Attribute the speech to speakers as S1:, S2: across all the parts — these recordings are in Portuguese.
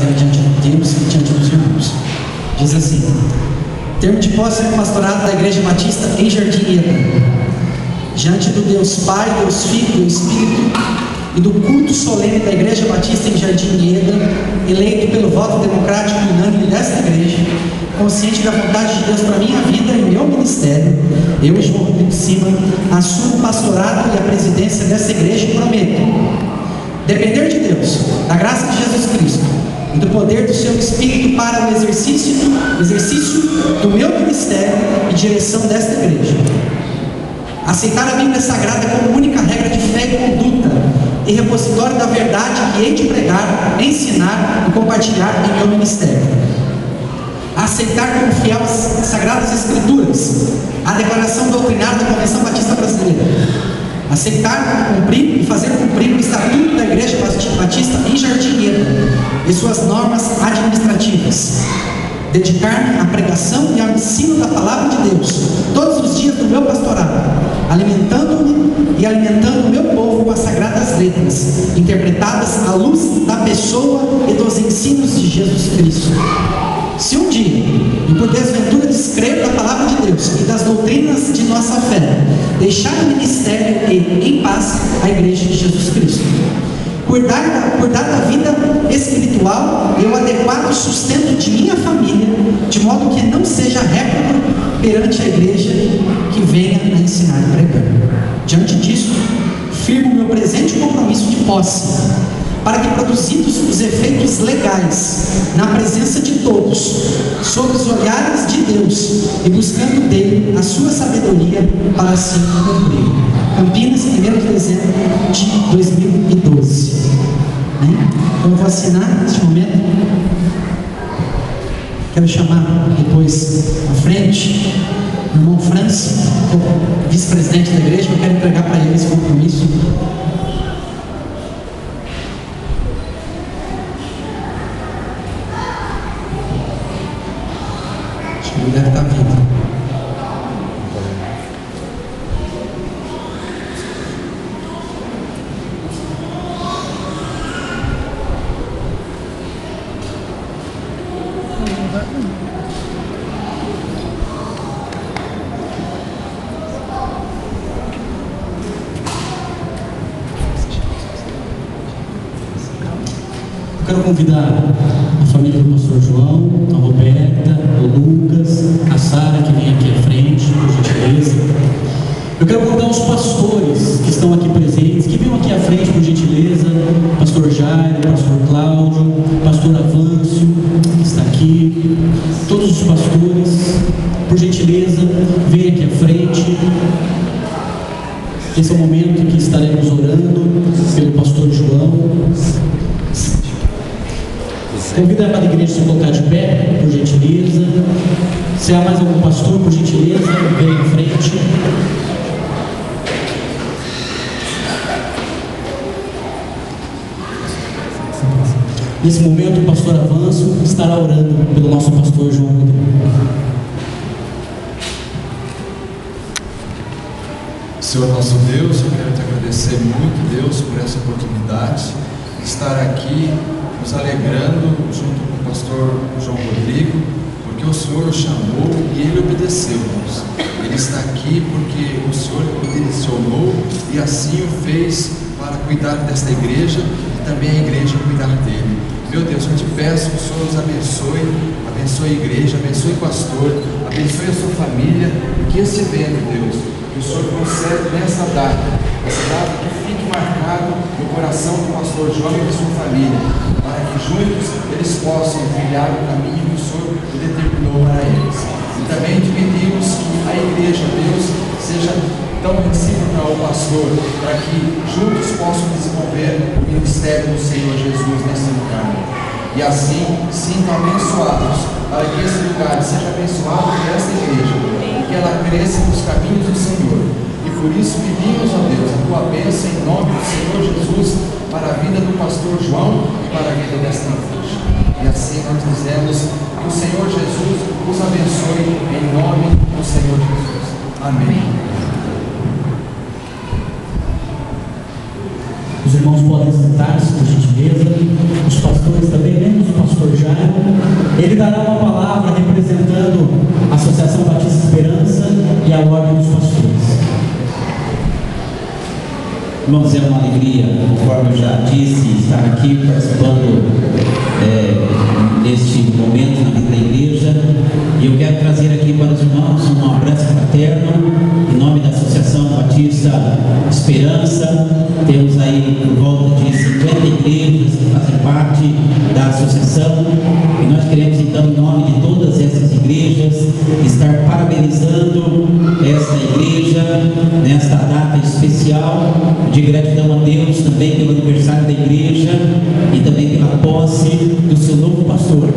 S1: fazer diante de Deus e diante dos irmãos. Diz assim: termo de posse no pastorado da Igreja Batista em Jardim Eden, diante do Deus Pai, Deus Filho, Deus Espírito, e do culto solene da Igreja Batista em Jardim Eden, eleito pelo voto democrático e unânime desta igreja, consciente da vontade de Deus para a minha vida e meu ministério, eu, João Rodrigo Cima, assumo o pastorado e a presidência desta igreja e prometo depender de Deus, da graça de Jesus Cristo e do poder do seu Espírito para o exercício do meu ministério e direção desta igreja. Aceitar a Bíblia Sagrada como única regra de fé e conduta e repositório da verdade que hei de pregar, ensinar e compartilhar em meu ministério. Aceitar como fiel as Sagradas Escrituras, a declaração doutrinária da Convenção Batista Brasileira. Aceitar, cumprir e fazer cumprir o Estatuto da Igreja Batista em Jardim Eden e suas normas administrativas. Dedicar-me à pregação e ao ensino da Palavra de Deus todos os dias do meu pastorado, alimentando-me e alimentando o meu povo com as Sagradas Letras, interpretadas à luz da pessoa e dos ensinos de Jesus Cristo. Se um dia, e por desventura descrever da Palavra de Deus e das doutrinas de nossa fé, deixar o ministério e, em paz, a Igreja de Jesus Cristo. Cuidar da vida espiritual e o adequado sustento de minha família, de modo que não seja réprobo perante a igreja que venha a ensinar e pregar. Diante disso, firmo meu presente compromisso de posse, para que, produzidos os efeitos legais na presença de todos, sob os olhares de Deus e buscando dele a sua sabedoria para assim cumprir. Campinas, 1º de dezembro de 2012. Então eu vou assinar neste momento. Quero chamar depois à frente o irmão Francis, que é o vice-presidente da igreja, que eu quero entregar para ele esse compromisso. Acho que ele deve estar vindo.
S2: Quero convidar a família do pastor João, a Roberta, o Lucas, a Sara, que vem aqui à frente, por gentileza. Eu quero convidar os pastores que estão aqui presentes, que venham aqui à frente, por gentileza. Pastor Jairo, pastor Cláudio, pastor Avâncio, que está aqui. Todos os pastores, por gentileza, venham aqui à frente. Esse é o momento em que estaremos orando pelo pastor João. Convido a amada igreja a se colocar de pé, por gentileza. Se há mais algum pastor, por gentileza, venha à frente. Nesse momento, o pastor Avanço estará orando pelo nosso pastor João Rodrigo.
S3: Senhor nosso Deus, eu quero te agradecer muito, Deus, por essa oportunidade de estar aqui nos alegrando junto com o pastor João Rodrigo, porque o Senhor o chamou e ele obedeceu, Deus. Ele está aqui porque o Senhor o direcionou e assim o fez para cuidar desta igreja e também a igreja cuidar dele. Meu Deus, eu te peço que o Senhor os abençoe, abençoe a igreja, abençoe o pastor, abençoe a sua família, e que esse evento, Deus, que o Senhor concede nessa data, essa data que fique marcado no coração do pastor João e de sua família, para que juntos eles possam trilhar o caminho que o Senhor determinou para eles. E também te pedimos que a igreja, Deus, seja tão recíproca ao pastor, para que juntos possam desenvolver o ministério do Senhor Jesus nesse lugar. E assim, sintam abençoados, para que esse lugar seja abençoado por esta igreja, e que ela cresça nos caminhos do Senhor. E por isso pedimos, ó Deus, a tua bênção em nome do Senhor Jesus, para a vida do pastor João e para a vida desta igreja. E assim nós dizemos que o Senhor Jesus os abençoe em nome do Senhor Jesus. Amém.
S2: Os irmãos podem sentar-se, por gentileza. Os pastores também, menos o pastor Ele dará uma palavra representando a Associação Batista Esperança e a Ordem dos Pastores.
S4: Irmãos, é uma alegria, conforme eu já disse, estar aqui participando neste momento na vida da igreja. E eu quero trazer aqui para os irmãos um abraço fraterno em nome da Associação Batista Esperança. Temos aí por volta de 50 igrejas que fazem parte da associação, e nós queremos então, em nome de todas essas igrejas, estar parabenizando esta igreja nesta data especial de gratidão a Deus, também pelo aniversário da igreja e também pela posse do seu novo pastor.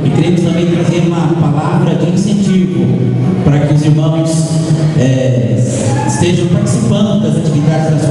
S4: E queremos também trazer uma palavra de incentivo para que os irmãos estejam participando das atividades da associação.